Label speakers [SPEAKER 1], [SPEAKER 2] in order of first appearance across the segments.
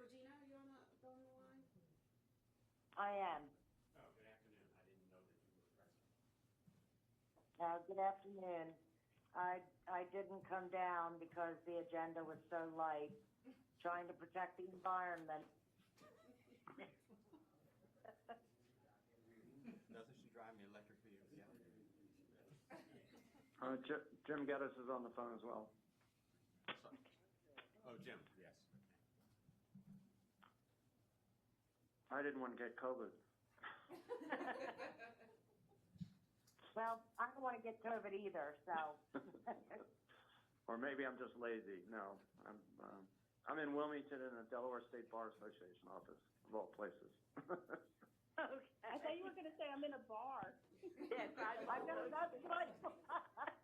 [SPEAKER 1] Regina, are you on the line?
[SPEAKER 2] I am.
[SPEAKER 3] Oh, good afternoon. I didn't know that you were present.
[SPEAKER 2] Good afternoon. I didn't come down because the agenda was so light, trying to protect the environment.
[SPEAKER 3] Doesn't she drive me electric vehicle? Yeah.
[SPEAKER 4] Jim Geddes is on the phone as well.
[SPEAKER 3] Oh, Jim, yes.
[SPEAKER 4] I didn't want to get COVID.
[SPEAKER 2] Well, I don't want to get COVID either, so.
[SPEAKER 4] Or maybe I'm just lazy. No, I'm in Wilmington in the Delaware State Bar Association office, of all places.
[SPEAKER 2] Okay.
[SPEAKER 5] I thought you were going to say I'm in a bar.
[SPEAKER 2] Yes, I'm going to that's right.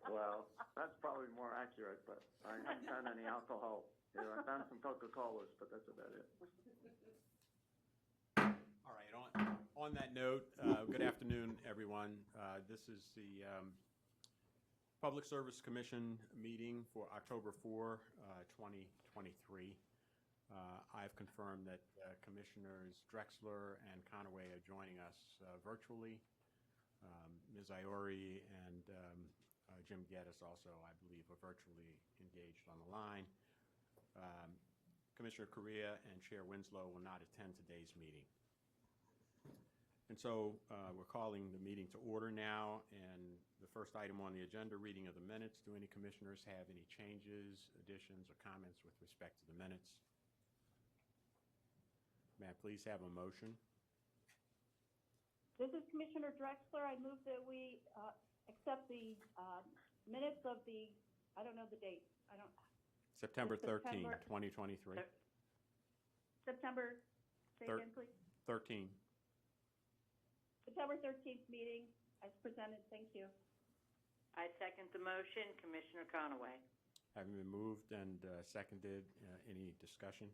[SPEAKER 4] Well, that's probably more accurate, but I haven't found any alcohol here. I found some Coca-Colas, but that's about it.
[SPEAKER 3] All right, on that note, good afternoon, everyone. This is the Public Service Commission meeting for October 4, 2023. I've confirmed that Commissioners Drexler and Conaway are joining us virtually. Ms. Iori and Jim Geddes also, I believe, are virtually engaged on the line. Commissioner Correa and Chair Winslow will not attend today's meeting. And so we're calling the meeting to order now, and the first item on the agenda, reading of the minutes. Do any commissioners have any changes, additions, or comments with respect to the minutes? May I please have a motion?
[SPEAKER 5] This is Commissioner Drexler. I move that we accept the minutes of the, I don't know the date.
[SPEAKER 3] September 13,
[SPEAKER 5] September.
[SPEAKER 3] 2023.
[SPEAKER 5] September, say again, please.
[SPEAKER 3] 13.
[SPEAKER 5] September 13th meeting as presented. Thank you.
[SPEAKER 6] I second the motion. Commissioner Conaway.
[SPEAKER 3] Having been moved and seconded, any discussion?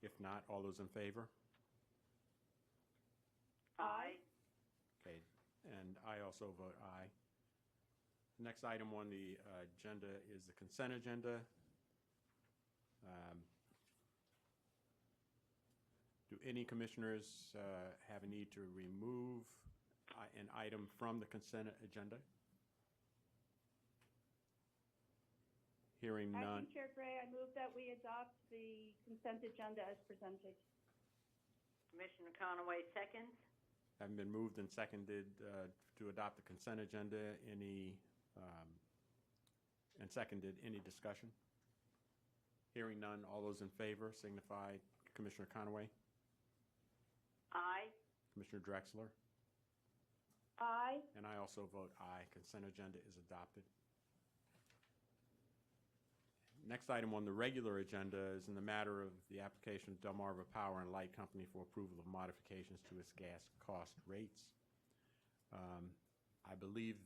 [SPEAKER 3] If not, all those in favor?
[SPEAKER 6] Aye.
[SPEAKER 3] Okay, and I also vote aye. Next item on the agenda is the consent agenda. Do any commissioners have a need to remove an item from the consent agenda? Hearing none.
[SPEAKER 5] Acting Chair Gray, I move that we adopt the consent agenda as presented.
[SPEAKER 6] Commissioner Conaway seconds.
[SPEAKER 3] Having been moved and seconded to adopt the consent agenda, and seconded, any discussion? Hearing none, all those in favor signify. Commissioner Conaway?
[SPEAKER 6] Aye.
[SPEAKER 3] Commissioner Drexler?
[SPEAKER 5] Aye.
[SPEAKER 3] And I also vote aye. Consent agenda is adopted. Next item on the regular agenda is in the matter of the application of Delmarva Power and Light Company for approval of modifications to its gas cost rates. I believe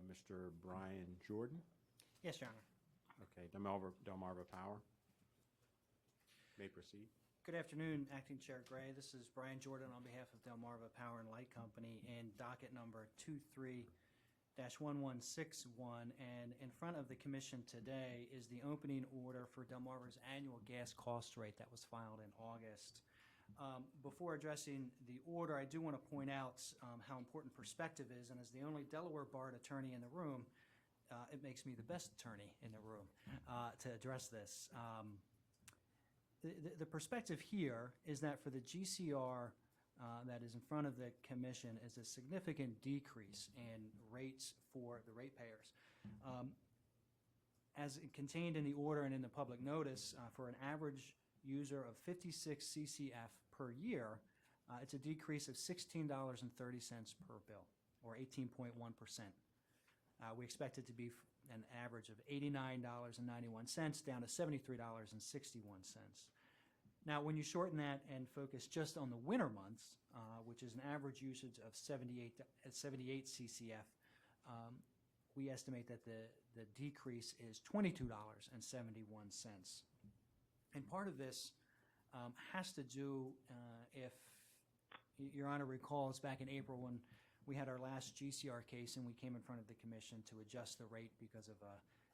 [SPEAKER 3] Mr. Brian Jordan?
[SPEAKER 7] Yes, Your Honor.
[SPEAKER 3] Okay, Delmarva Power. May proceed.
[SPEAKER 7] Good afternoon, Acting Chair Gray. This is Brian Jordan on behalf of Delmarva Power and Light Company in docket number 23-1161. And in front of the Commission today is the opening order for Delmarva's annual gas cost rate that was filed in August. Before addressing the order, I do want to point out how important perspective is, and as the only Delaware barred attorney in the room, it makes me the best attorney in the room to address this. The perspective here is that for the GCR that is in front of the Commission is a significant decrease in rates for the ratepayers. As contained in the order and in the public notice, for an average user of 56 CCF per year, it's a decrease of $16.30 per bill, or 18.1%. We expect it to be an average of $89.91 down to $73.61. Now, when you shorten that and focus just on the winter months, which is an average usage of 78 CCF, we estimate that the decrease is $22.71. And part of this has to do, if Your Honor recalls, back in April when we had our last GCR case and we came in front of the Commission to adjust the rate because of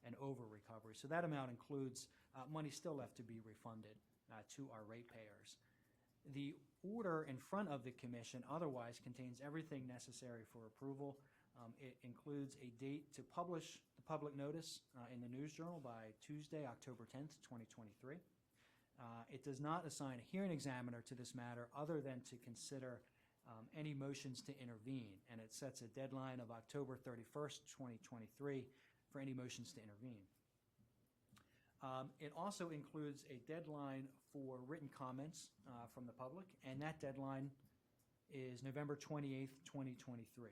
[SPEAKER 7] and over recovery. So that amount includes money still left to be refunded to our ratepayers. The order in front of the commission otherwise contains everything necessary for approval. It includes a date to publish the public notice in the News Journal by Tuesday, October 10th, 2023. It does not assign a hearing examiner to this matter other than to consider any motions to intervene, and it sets a deadline of October 31st, 2023 for any motions to intervene. It also includes a deadline for written comments from the public, and that deadline is November 28th, 2023.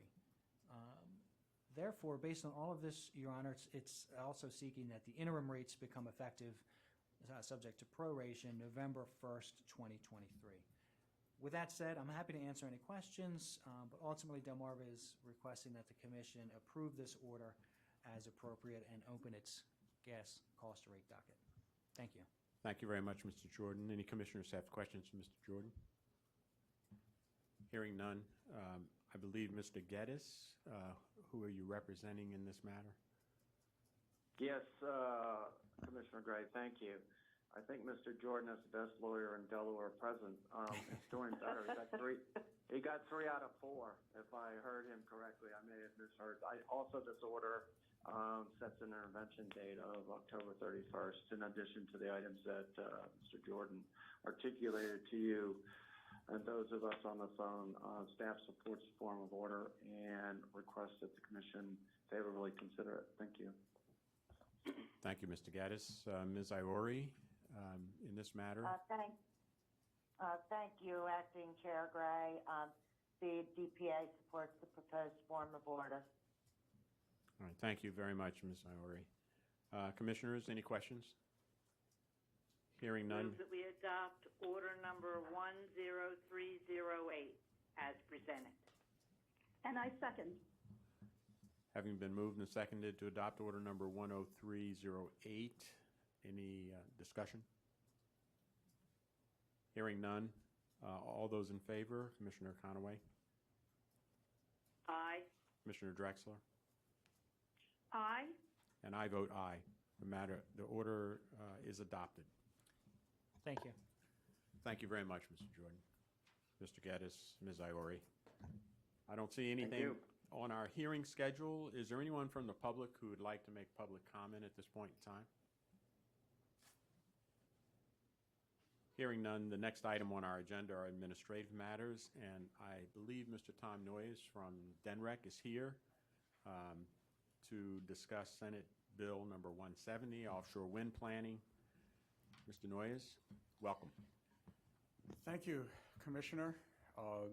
[SPEAKER 7] Therefore, based on all of this, Your Honor, it's also seeking that the interim rates become effective, subject to proration, November 1st, 2023. With that said, I'm happy to answer any questions, but ultimately Delmarva is requesting that the commission approve this order as appropriate and open its gas cost rate docket. Thank you.
[SPEAKER 3] Thank you very much, Mr. Jordan. Any commissioners have questions for Mr. Jordan? Hearing none, I believe Mr. Geddes, who are you representing in this matter?
[SPEAKER 4] Yes, Commissioner Gray, thank you. I think Mr. Jordan is the best lawyer in Delaware present. He's doing better. He got 3 out of 4, if I heard him correctly. I may have misheard. Also, this order sets an intervention date of October 31st, in addition to the items that Mr. Jordan articulated to you. And those of us on the phone, staff supports the form of order and requests that the commission favorably consider it. Thank you.
[SPEAKER 3] Thank you, Mr. Gaddis. Ms. Iori, in this matter?
[SPEAKER 2] Thank you, Acting Chair Gray. The DPA supports the proposed form of order.
[SPEAKER 3] All right, thank you very much, Ms. Iori. Commissioners, any questions? Hearing none.
[SPEAKER 6] Move that we adopt order number 10308 as presented.
[SPEAKER 5] And I second.
[SPEAKER 3] Having been moved and seconded to adopt order number 10308, any discussion? Hearing none. All those in favor, Commissioner Conaway,
[SPEAKER 6] Aye.
[SPEAKER 3] Commissioner Drexler,
[SPEAKER 5] Aye.
[SPEAKER 3] and I vote aye. The order is adopted.
[SPEAKER 7] Thank you.
[SPEAKER 3] Thank you very much, Mr. Jordan. Mr. Gaddis, Ms. Iori. I don't see anything
[SPEAKER 4] you.
[SPEAKER 3] on our hearing schedule. Is there anyone from the public who would like to make public comment at this point in time? Hearing none, the next item on our agenda are administrative matters, and I believe Mr. Tom Noyes from DENREC is here to discuss Senate Bill number 170, offshore wind planning. Mr. Noyes, welcome.
[SPEAKER 8] Thank you, Commissioner, Mr.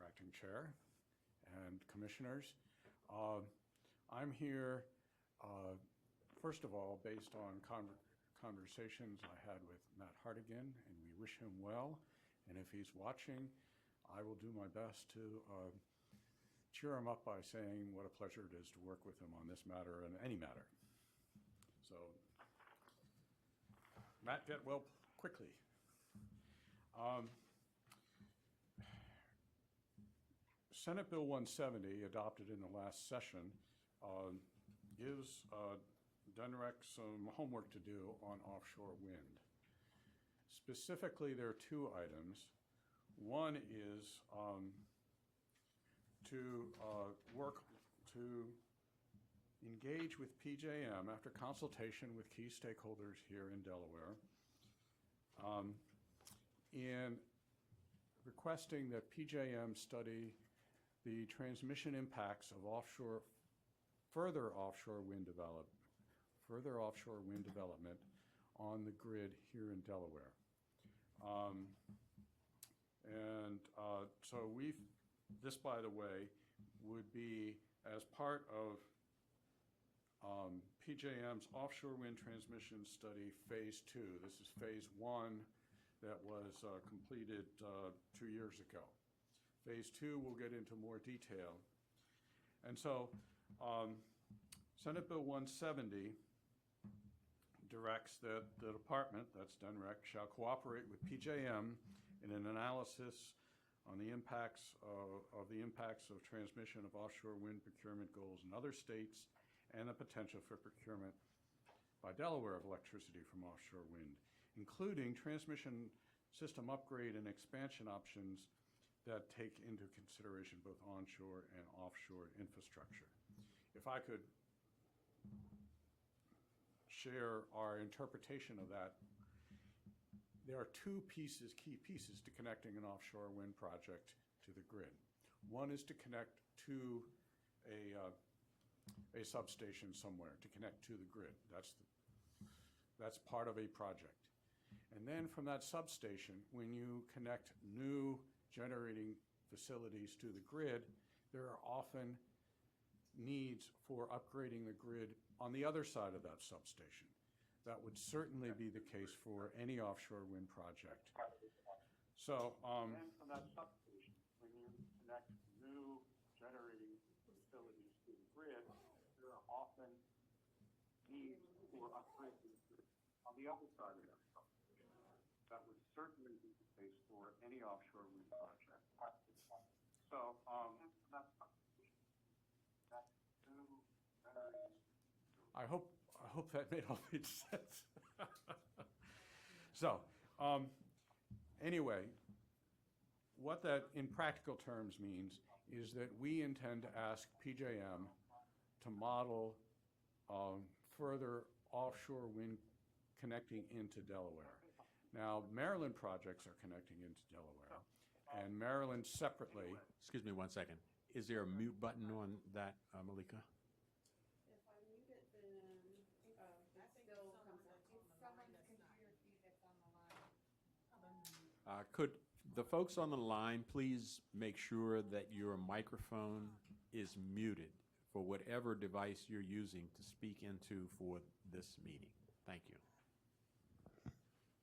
[SPEAKER 8] Acting Chair, and Commissioners. I'm here, first of all, based on conversations I had with Matt Hartigan, and we wish him well. And if he's watching, I will do my best to cheer him up by saying what a pleasure it is to work with him on this matter and any matter. So, Matt, get well quickly. Senate Bill 170, adopted in the last session, gives DENREC some homework to do on offshore wind. Specifically, there are 2 items. One is to work to engage with PJM after consultation with key stakeholders here in Delaware in requesting that PJM study the transmission impacts of further offshore wind development on the grid here in Delaware. So this, by the way, would be as part of PJM's offshore wind transmission study phase 2. This is phase 1 that was completed 2 years ago. Phase 2 will get into more detail. And so Senate Bill 170 directs that the department, that's DENREC, shall cooperate with PJM in an analysis on the impacts of transmission of offshore wind procurement goals in other states and the potential for procurement by Delaware of electricity from offshore wind, including transmission system upgrade and expansion options that take into consideration both onshore and offshore infrastructure. If I could share our interpretation of that, there are two pieces, key pieces to connecting an offshore wind project to the grid. One is to connect to a substation somewhere, to connect to the grid. That's part of a project. And then from that substation, when you connect new generating facilities to the grid, there are often needs for upgrading the grid on the other side of that substation. That would certainly be the case for any offshore wind project. So,
[SPEAKER 9] And from that substation, when you connect new generating facilities to the grid, there are often needs for upgrading the grid on the other side of that substation. That would certainly be the case for any offshore wind project. So, from that substation, that new generating.
[SPEAKER 8] I hope that made all made sense. So, anyway, what that in practical terms means is that we intend to ask PJM to model further offshore wind connecting into Delaware. Now, Maryland projects are connecting into Delaware, and Maryland separately.
[SPEAKER 3] Excuse me 1 second. Is there a mute button on that, Malika?
[SPEAKER 1] If I mute it, then, it still comes up. It's someone's computer feed that's on the line.
[SPEAKER 3] Could the folks on the line please make sure that your microphone is muted for whatever device you're using to speak into for this meeting? Thank you.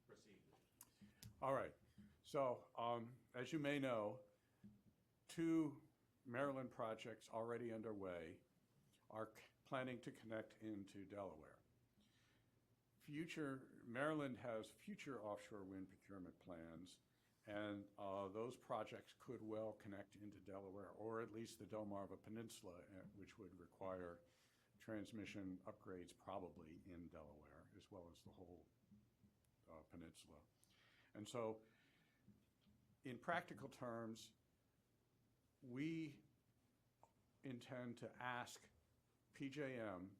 [SPEAKER 3] Proceed.
[SPEAKER 8] All right. So, as you may know, 2 Maryland projects already underway are planning to connect into Delaware. Maryland has future offshore wind procurement plans, and those projects could well connect into Delaware, or at least the Delmarva Peninsula, which would require transmission upgrades probably in Delaware, as well as the whole peninsula. And so, in practical terms, we intend to ask PJM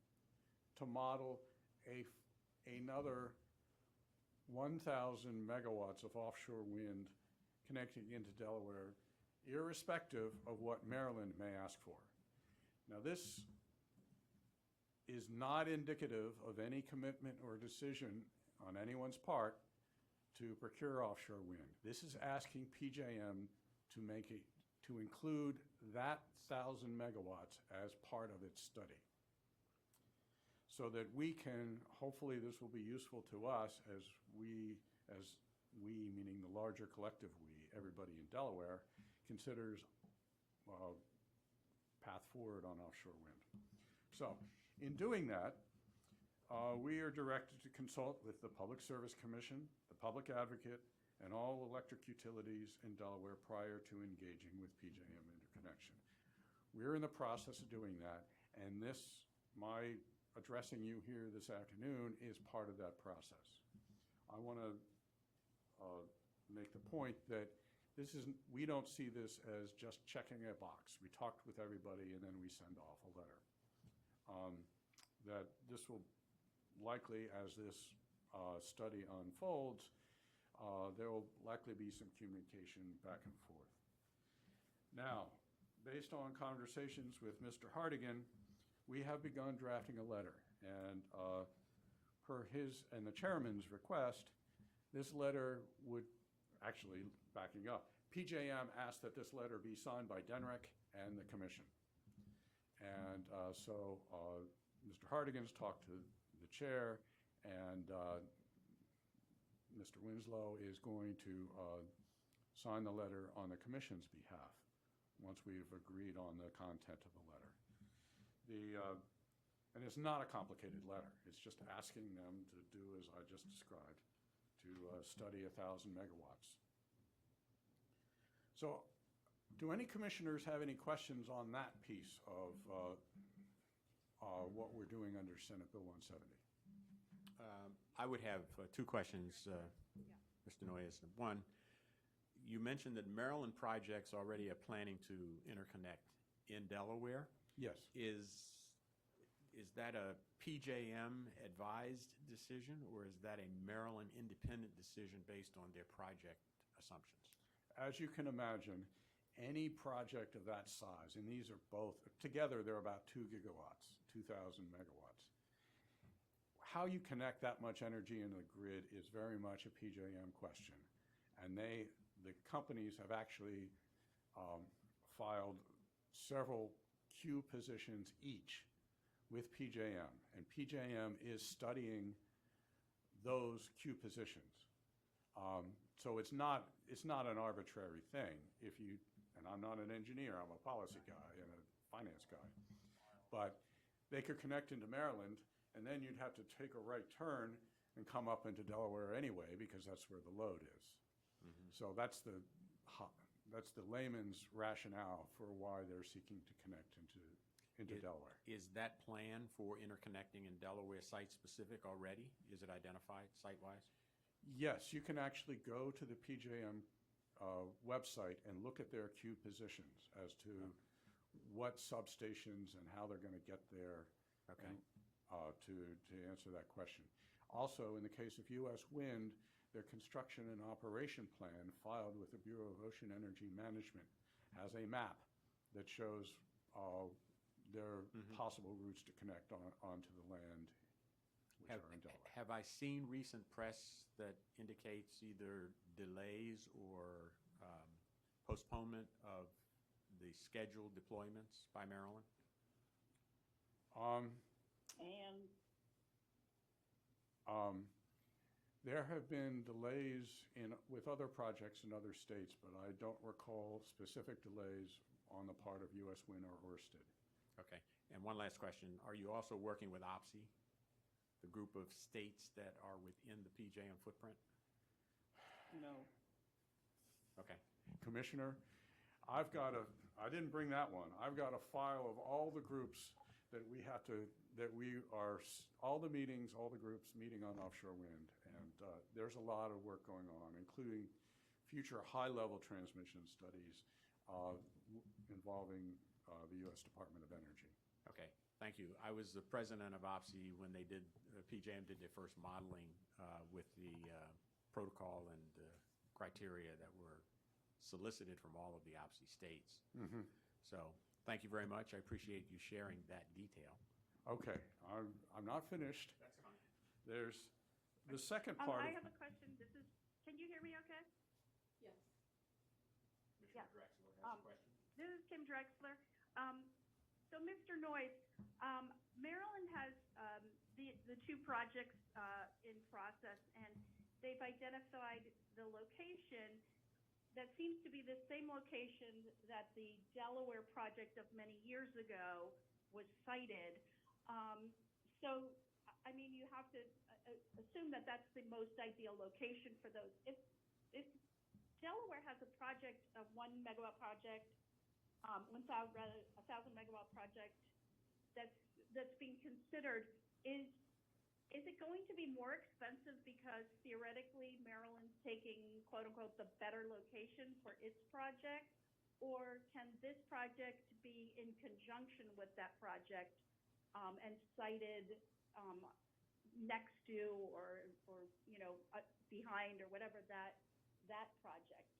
[SPEAKER 8] to model another 1,000 megawatts of offshore wind connecting into Delaware, irrespective of what Maryland may ask for. Now, this is not indicative of any commitment or decision on anyone's part to procure offshore wind. This is asking PJM to include that 1,000 megawatts as part of its study, so that we can, hopefully this will be useful to us as we, meaning the larger collective we, everybody in Delaware, considers path forward on offshore wind. So, in doing that, we are directed to consult with the Public Service Commission, the Public Advocate, and all electric utilities in Delaware prior to engaging with PJM interconnection. We're in the process of doing that, and my addressing you here this afternoon is part of that process. I want to make the point that we don't see this as just checking a box. We talked with everybody and then we send off a letter. That this will likely, as this study unfolds, there will likely be some communication back and forth. Now, based on conversations with Mr. Hartigan, we have begun drafting a letter, and per his and the chairman's request, this letter would, actually backing up, PJM asked that this letter be signed by DENREC and the commission. And so Mr. Hartigan's talked to the chair, and Mr. Winslow is going to sign the letter on the commission's behalf once we've agreed on the content of the letter. And it's not a complicated letter. It's just asking them to do as I just described, to study 1,000 megawatts. So, do any commissioners have any questions on that piece of what we're doing under Senate Bill 170.
[SPEAKER 3] I would have two questions, Mr. Noyes. One, you mentioned that Maryland projects already are planning to interconnect in Delaware.
[SPEAKER 8] Yes.
[SPEAKER 3] Is that a PJM advised decision, or is that a Maryland independent decision based on their project assumptions?
[SPEAKER 8] As you can imagine, any project of that size, and these are both, together they're about 2 gigawatts, 2,000 megawatts. How you connect that much energy into the grid is very much a PJM question. And the companies have actually filed several queue positions each with PJM. And PJM is studying those queue positions. So it's not an arbitrary thing. And I'm not an engineer, I'm a policy guy and a finance guy. But they could connect into Maryland, and then you'd have to take a right turn and come up into Delaware anyway, because that's where the load is. So that's the layman's rationale for why they're seeking to connect into Delaware.
[SPEAKER 3] Is that plan for interconnecting in Delaware site-specific already? Is it identified site-wise?
[SPEAKER 8] Yes, you can actually go to the PJM website and look at their queue positions as to what substations and how they're going to get there.
[SPEAKER 3] Okay.
[SPEAKER 8] To answer that question. Also, in the case of U.S. Wind, their construction and operation plan filed with the Bureau of Ocean Energy Management has a map that shows their possible routes to connect onto the land which are in Delaware.
[SPEAKER 3] Have I seen recent press that indicates either delays or postponement of the scheduled deployments by Maryland?
[SPEAKER 8] There have been delays with other projects in other states, but I don't recall specific delays on the part of U.S. Wind or Ørsted.
[SPEAKER 3] Okay. And one last question. Are you also working with OPSI, the group of states that are within the PJM footprint?
[SPEAKER 5] No.
[SPEAKER 8] Okay. Commissioner, I didn't bring that one. I've got a file of all the groups that all the meetings, all the groups meeting on offshore wind. And there's a lot of work going on, including future high-level transmission studies involving the U.S. Department of Energy.
[SPEAKER 3] Okay, thank you. I was the president of OPSI when PJM did their first modeling with the protocol and criteria that were solicited from all of the OPSI states. So thank you very much. I appreciate you sharing that detail.
[SPEAKER 8] Okay, I'm not finished.
[SPEAKER 3] That's fine.
[SPEAKER 8] There's the second part.
[SPEAKER 5] I have a question. Can you hear me okay?
[SPEAKER 1] Yes.
[SPEAKER 3] Commissioner Drexler has a question.
[SPEAKER 5] This is Kim Drexler. So, Mr. Noyes, Maryland has the two projects in process, and they've identified the location that seems to be the same location that the Delaware project of many years ago was cited. So, I mean, you have to assume that that's the most ideal location for those. If Delaware has a project, a 1 megawatt project, 1,000 megawatt project that's being considered, is it going to be more expensive because theoretically Maryland's taking quote unquote the better location for its project, or can this project be in conjunction with that project and cited next to or behind or whatever that project?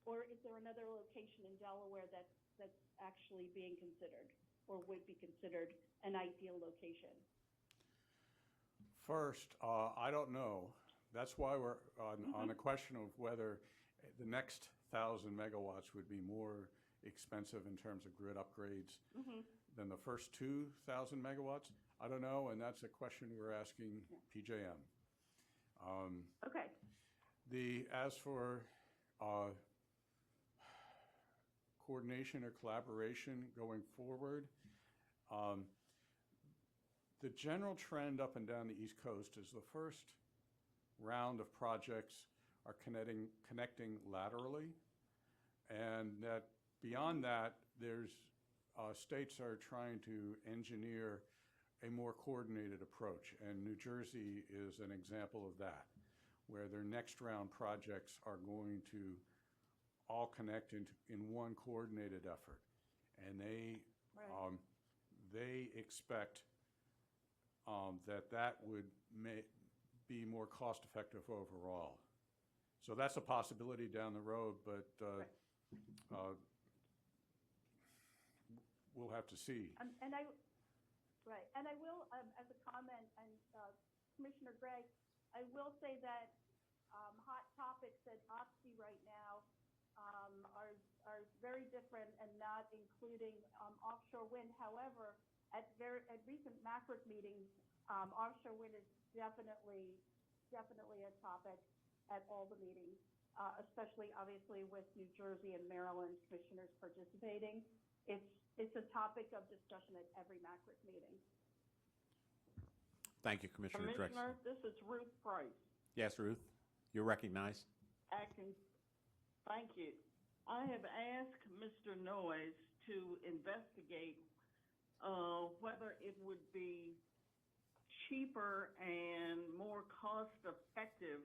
[SPEAKER 5] Or is there another location in Delaware that's actually being considered or would be considered an ideal location?
[SPEAKER 8] First, I don't know. That's why we're on the question of whether the next 1,000 megawatts would be more expensive in terms of grid upgrades than the first 2,000 megawatts. I don't know, and that's a question we're asking PJM.
[SPEAKER 5] Okay.
[SPEAKER 8] As for coordination or collaboration going forward, the general trend up and down the East Coast is the first round of projects are connecting laterally, and that beyond that, there's states are trying to engineer a more coordinated approach, and New Jersey is an example of that, where their next round projects are going to all connect in one coordinated effort. And they expect that would be more cost-effective overall. So that's a possibility down the road, but we'll have to see.
[SPEAKER 5] And I will, as a comment, and Commissioner Gray, I will say that hot topics at OXI right now are very different and not including offshore wind. However, at recent MACRC meetings, offshore wind is definitely a topic at all the meetings, especially obviously with New Jersey and Maryland commissioners participating. It's a topic of discussion at every MACRC meeting.
[SPEAKER 3] Thank you, Commissioner Drexler.
[SPEAKER 10] Commissioner, this is Ruth Price,
[SPEAKER 3] Yes, Ruth, you're recognized.
[SPEAKER 10] acting. Thank you. I have asked Mr. Noyes to investigate whether it would be cheaper and more cost-effective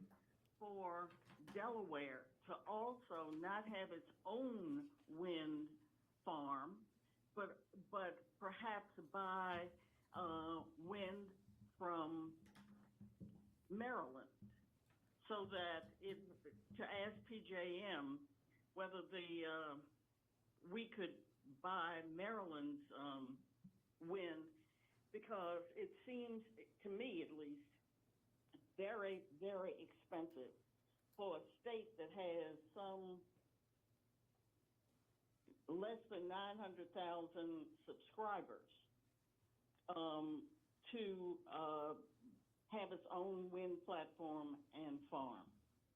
[SPEAKER 10] for Delaware to also not have its own wind farm, but perhaps buy wind from Maryland, so that to ask PJM whether we could buy Maryland's wind, because it seems, to me at least, very, very expensive for a state that has some less than 900,000 subscribers to have its own wind platform and farm.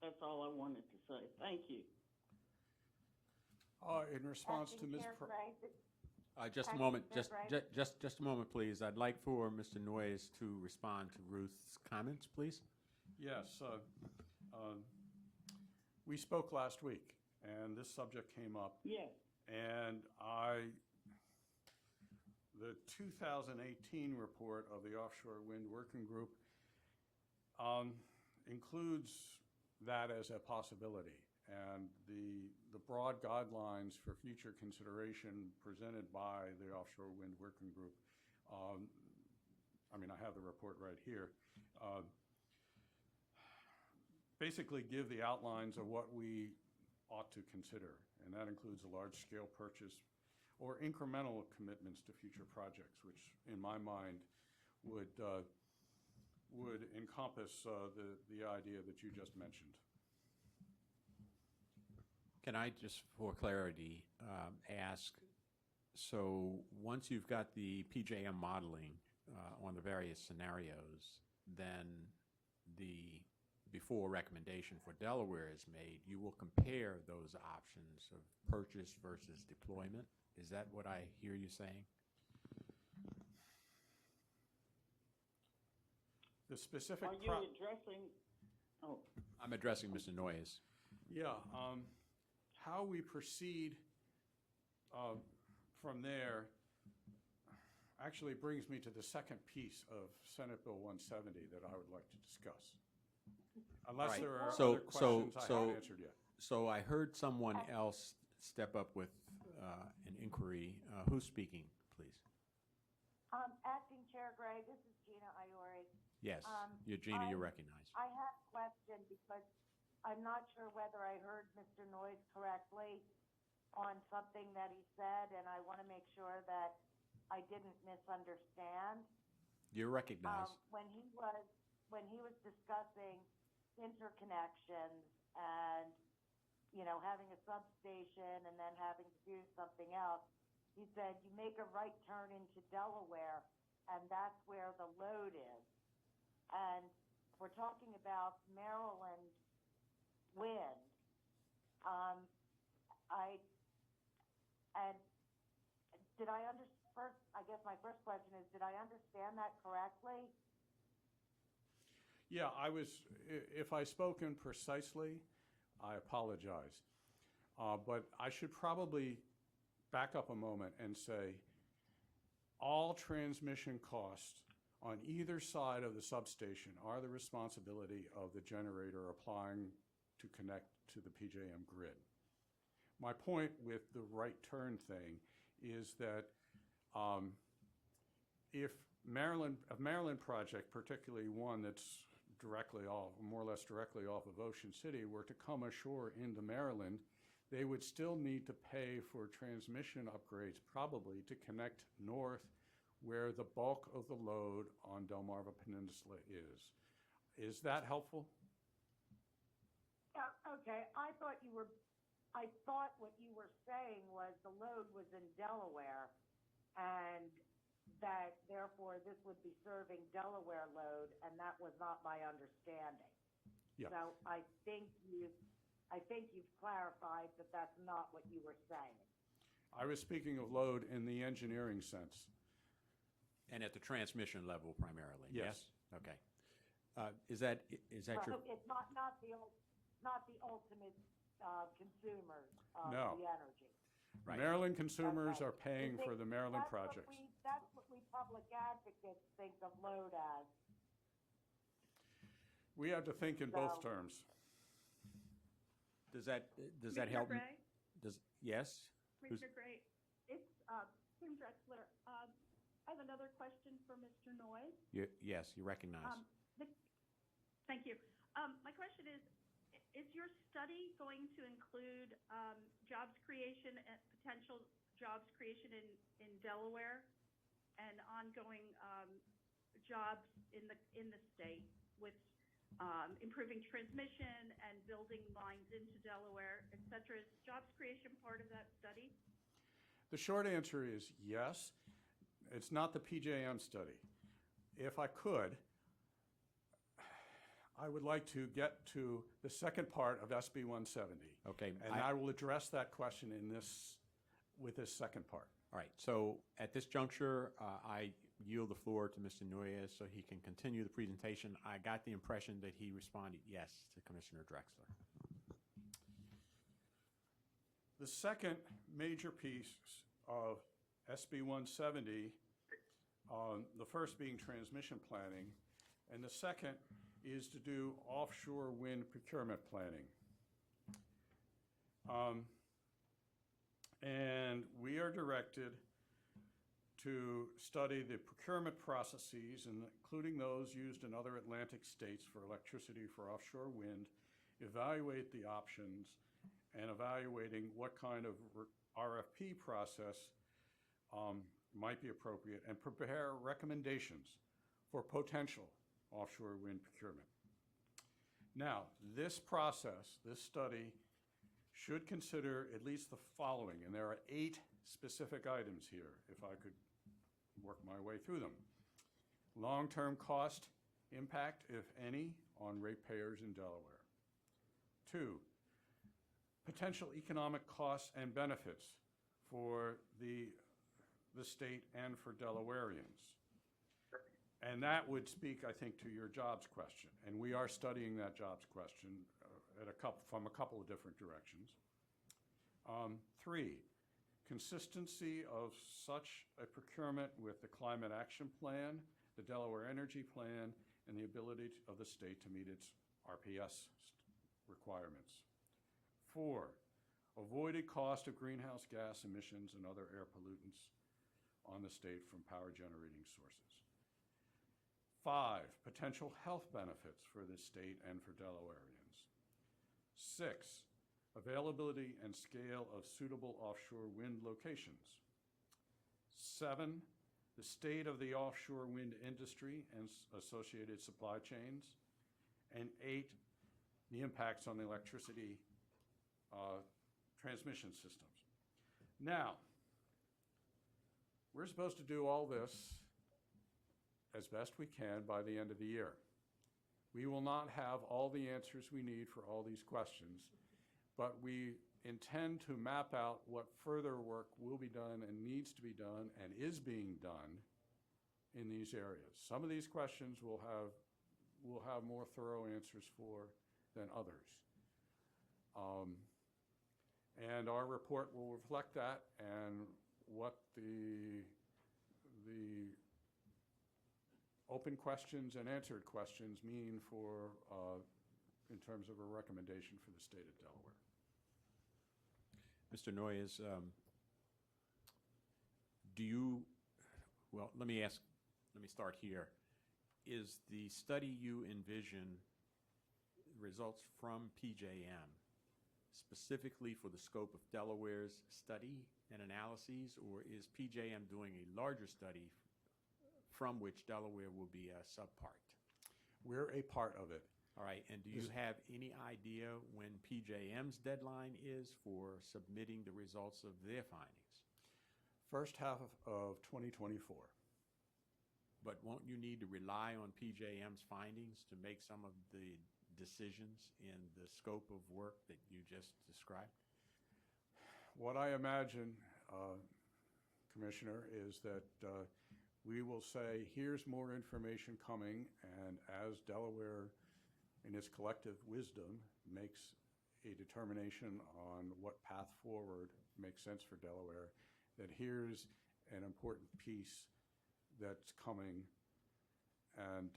[SPEAKER 10] That's all I wanted to say. Thank you.
[SPEAKER 8] In response to Ms.
[SPEAKER 3] Just a moment, just a moment, please. I'd like for Mr. Noyes to respond to Ruth's comments, please.
[SPEAKER 8] Yes, we spoke last week, and this subject came up.
[SPEAKER 10] Yes.
[SPEAKER 8] And the 2018 report of the Offshore Wind Working Group includes that as a possibility. And the broad guidelines for future consideration presented by the Offshore Wind Working Group, I mean, I have the report right here, basically give the outlines of what we ought to consider. And that includes a large-scale purchase or incremental commitments to future projects, which in my mind would encompass the idea that you just mentioned.
[SPEAKER 3] Can I just, for clarity, ask, so once you've got the PJM modeling on the various scenarios, then before recommendation for Delaware is made, you will compare those options of purchase versus deployment? Is that what I hear you saying?
[SPEAKER 8] The specific...
[SPEAKER 10] Are you addressing... Oh.
[SPEAKER 3] I'm addressing Mr. Noyes.
[SPEAKER 8] Yeah. How we proceed from there actually brings me to the second piece of Senate Bill 170 that I would like to discuss. Unless there are other questions I haven't answered yet.
[SPEAKER 3] So I heard someone else step up with an inquiry. Who's speaking, please?
[SPEAKER 2] Acting Chair Gray, this is Gina Iori.
[SPEAKER 3] Yes, Gina, you're recognized.
[SPEAKER 2] I have a question because I'm not sure whether I heard Mr. Noyes correctly on something that he said, and I want to make sure that I didn't misunderstand.
[SPEAKER 3] You're recognized.
[SPEAKER 2] When he was discussing interconnections and, you know, having a substation and then having to do something else, he said you make a right turn into Delaware, and that's where the load is. And we're talking about Maryland wind. I guess my first question is, did I understand that correctly?
[SPEAKER 8] Yeah, if I spoke imprecisely, I apologize. But I should probably back up a moment and say, all transmission costs on either side of the substation are the responsibility of the generator applying to connect to the PJM grid. My point with the right turn thing is that if a Maryland project, particularly one that's directly off, more or less directly off of Ocean City, were to come ashore into Maryland, they would still need to pay for transmission upgrades, probably to connect north where the bulk of the load on Delmarva Peninsula is. Is that helpful?
[SPEAKER 2] Yeah, okay, I thought what you were saying was the load was in Delaware, and that therefore this would be serving Delaware load, and that was not my understanding.
[SPEAKER 8] Yeah.
[SPEAKER 2] So I think you've clarified that that's not what you were saying.
[SPEAKER 8] I was speaking of load in the engineering sense.
[SPEAKER 3] And at the transmission level primarily?
[SPEAKER 8] Yes.
[SPEAKER 3] Okay. Is that your?
[SPEAKER 2] It's not the ultimate consumers of
[SPEAKER 8] No.
[SPEAKER 2] the energy.
[SPEAKER 3] Right.
[SPEAKER 8] Maryland consumers
[SPEAKER 2] Okay.
[SPEAKER 8] are paying for the Maryland projects.
[SPEAKER 2] That's what we public advocates think of load as.
[SPEAKER 8] We have to think in both
[SPEAKER 2] So-
[SPEAKER 8] terms.
[SPEAKER 3] Does that
[SPEAKER 5] Commissioner
[SPEAKER 3] help?
[SPEAKER 5] Gray?
[SPEAKER 3] Yes?
[SPEAKER 5] Commissioner Gray, it's Kim Drexler. I have another question for Mr. Noyes.
[SPEAKER 3] Yes, you recognize.
[SPEAKER 5] Thank you. My question is your study going to include jobs creation and potential jobs creation in Delaware and ongoing jobs in the state with improving transmission and building lines into Delaware, et cetera? Is jobs creation part of that study?
[SPEAKER 8] The short answer is yes. It's not the PJM study. If I could, I would like to get to the second part of SB 170.
[SPEAKER 3] Okay.
[SPEAKER 8] And I will address that question with this second part.
[SPEAKER 3] All right. So at this juncture, I yield the floor to Mr. Nuez so he can continue the presentation. I got the impression that he responded yes to Commissioner Drexler.
[SPEAKER 8] The second major piece of SB 170, the first being transmission planning, and the second is to do offshore wind procurement planning. And we are directed to study the procurement processes, including those used in other Atlantic states for electricity for offshore wind, evaluate the options, and evaluating what kind of RFP process might be appropriate, and prepare recommendations for potential offshore wind procurement. Now, this process, this study, should consider at least the following, and there are 8 specific items here, if I could work my way through them. Long-term cost impact, if any, on ratepayers in Delaware. 2, potential economic costs and benefits for the state and for Delawareans. And that would speak, I think, to your jobs question. And we are studying that jobs question from a couple of different directions. 3, consistency of such a procurement with the Climate Action Plan, the Delaware Energy Plan, and the ability of the state to meet its RPS requirements. 4, avoided cost of greenhouse gas emissions and other air pollutants on the state from power generating sources. 5, potential health benefits for the state and for Delawareans. 6, availability and scale of suitable offshore wind locations. 7, the state of the offshore wind industry and associated supply chains. And 8, the impacts on the electricity transmission systems. Now, we're supposed to do all this as best we can by the end of the year. We will not have all the answers we need for all these questions, but we intend to map out what further work will be done and needs to be done and is being done in these areas. Some of these questions we'll have more thorough answers for than others. And our report will reflect that and what the open questions and answered questions mean for, in terms of a recommendation for the state of Delaware.
[SPEAKER 3] Mr. Noyes, well, let me start here. Is the study you envision results from PJM specifically for the scope of Delaware's study and analyses, or is PJM doing a larger study from which Delaware will be a subpart?
[SPEAKER 8] We're a part of it.
[SPEAKER 3] All right, and do you have any idea when PJM's deadline is for submitting the results of their findings?
[SPEAKER 8] First half of 2024.
[SPEAKER 3] But won't you need to rely on PJM's findings to make some of the decisions in the scope of work that you just described?
[SPEAKER 8] What I imagine, Commissioner, is that we will say, here's more information coming, and as Delaware, in its collective wisdom, makes a determination on what path forward makes sense for Delaware, that here's an important piece that's coming, and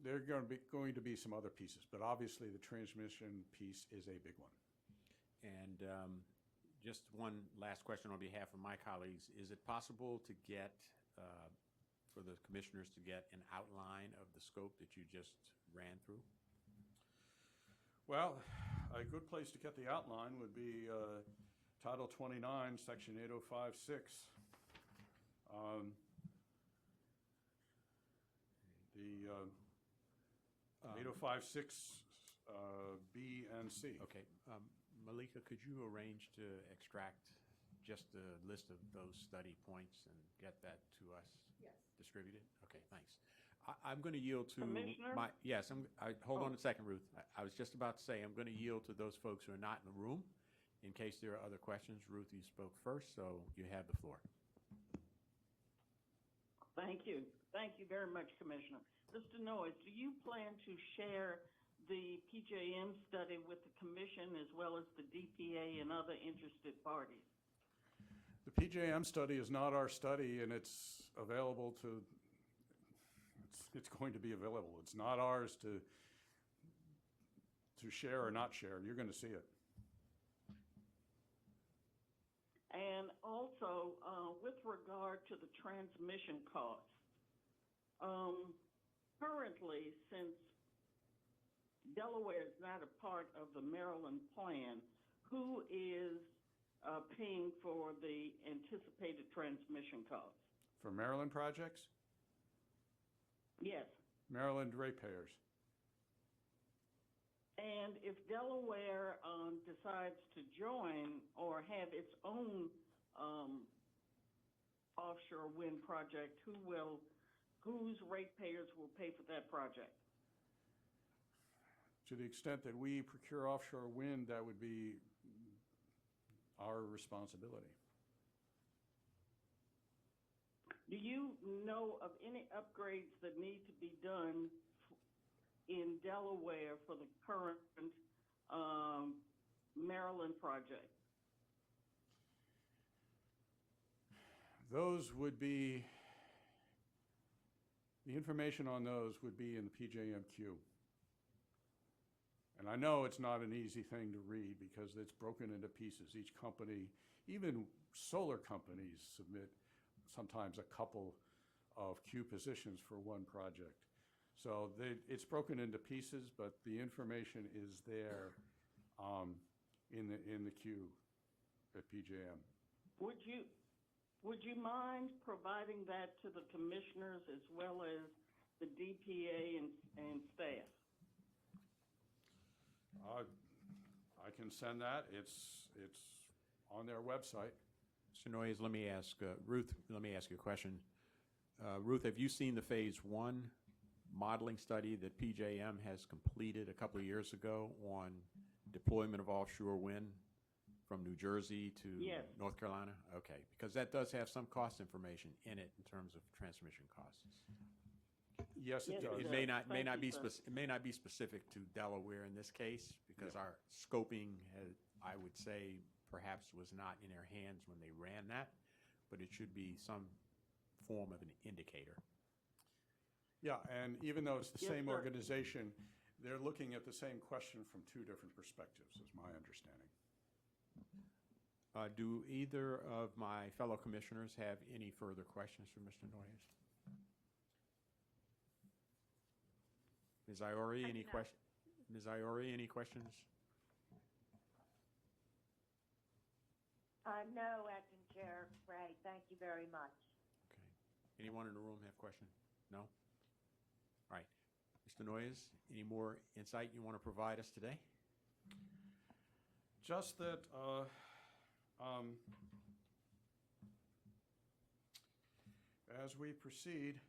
[SPEAKER 8] there are going to be some other pieces, but obviously the transmission piece is a big one.
[SPEAKER 3] And just one last question on behalf of my colleagues. Is it possible to get, for the commissioners to get an outline of the scope that you just ran through?
[SPEAKER 8] Well, a good place to get the outline would be Title 29, Section 8056. The 8056 B and C.
[SPEAKER 3] Okay. Malika, could you arrange to extract just a list of those study points and get that to us?
[SPEAKER 1] Yes.
[SPEAKER 3] Distributed? Okay, thanks. I'm going to yield to
[SPEAKER 10] Commissioner?
[SPEAKER 3] Yes, hold on a second, Ruth. I was just about to say, I'm going to yield to those folks who are not in the room in case there are other questions. Ruth, you spoke first, so you have the floor.
[SPEAKER 10] Thank you. Thank you very much, Commissioner. Mr. Noyes, do you plan to share the PJM study with the Commission as well as the DPA and other interested parties?
[SPEAKER 8] The PJM study is not our study, and it's available to, it's going to be available. It's not ours to share or not share. You're going to see it.
[SPEAKER 10] And also, with regard to the transmission costs, currently, since Delaware is not a part of the Maryland plan, who is paying for the anticipated transmission costs?
[SPEAKER 8] For Maryland projects,
[SPEAKER 10] Yes.
[SPEAKER 8] Maryland ratepayers.
[SPEAKER 10] And if Delaware decides to join or have its own offshore wind project, whose ratepayers will pay for that project?
[SPEAKER 8] To the extent that we procure offshore wind, that would be our responsibility.
[SPEAKER 10] Do you know of any upgrades that need to be done in Delaware for the current Maryland project?
[SPEAKER 8] Those would be, the information on those would be in the PJMQ. And I know it's not an easy thing to read because it's broken into pieces. Each company, even solar companies, submit sometimes a couple of queue positions for one project. So it's broken into pieces, but the information is there in the queue at PJM.
[SPEAKER 10] Would you mind providing that to the commissioners as well as the DPA and staff?
[SPEAKER 8] I can send that. It's on their website.
[SPEAKER 3] Mr. Noyes, let me ask, Ruth, let me ask you a question. Ruth, have you seen the Phase 1 modeling study that PJM has completed a couple of years ago on deployment of offshore wind from New Jersey to
[SPEAKER 10] Yes.
[SPEAKER 3] North Carolina? Okay, because that does have some cost information in it in terms of transmission costs.
[SPEAKER 8] Yes, it
[SPEAKER 10] Yes,
[SPEAKER 8] does.
[SPEAKER 3] It may not
[SPEAKER 10] Thank you,
[SPEAKER 3] be
[SPEAKER 10] sir.
[SPEAKER 3] it may not be specific to Delaware in this case because our scoping has, I would say, perhaps was not in their hands when they ran that, but it should be some form of an indicator.
[SPEAKER 8] Yeah, and even though it's the
[SPEAKER 10] Yes,
[SPEAKER 8] same
[SPEAKER 10] sir.
[SPEAKER 8] organization, they're looking at the same question from two different perspectives, is my understanding.
[SPEAKER 3] Do either of my fellow commissioners have any further questions for Mr. Noyes? Ms. Iori,
[SPEAKER 5] I
[SPEAKER 3] any
[SPEAKER 5] do not.
[SPEAKER 3] questions? Ms. Iori, any questions?
[SPEAKER 2] No, Acting Chair Ray, thank you very much.
[SPEAKER 3] Okay. Anyone in the room have questions? No? All right. Mr. Noyes, any more insight you want to provide us today?
[SPEAKER 8] Just that, as we proceed,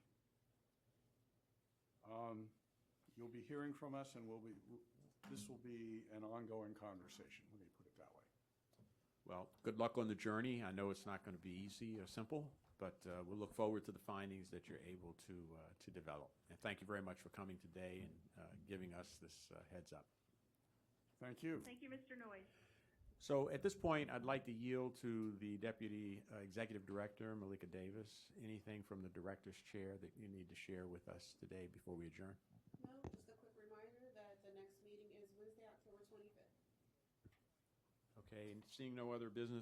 [SPEAKER 8] you'll be hearing from us, and this will be an ongoing conversation, let me put it that way.
[SPEAKER 3] Well, good luck on the journey. I know it's not going to be easy or simple, but we'll look forward to the findings that you're able to develop. And thank you very much for coming today and giving us this heads up.
[SPEAKER 8] Thank you.
[SPEAKER 5] Thank you, Mr. Noyes.
[SPEAKER 3] So at this point, I'd like to yield to the Deputy Executive Director, Malika Davis. Anything from the Director's Chair that you need to share with us today before we adjourn?
[SPEAKER 1] No, just a quick reminder that the next meeting is Wednesday, October 25th.
[SPEAKER 3] Okay, and seeing no other business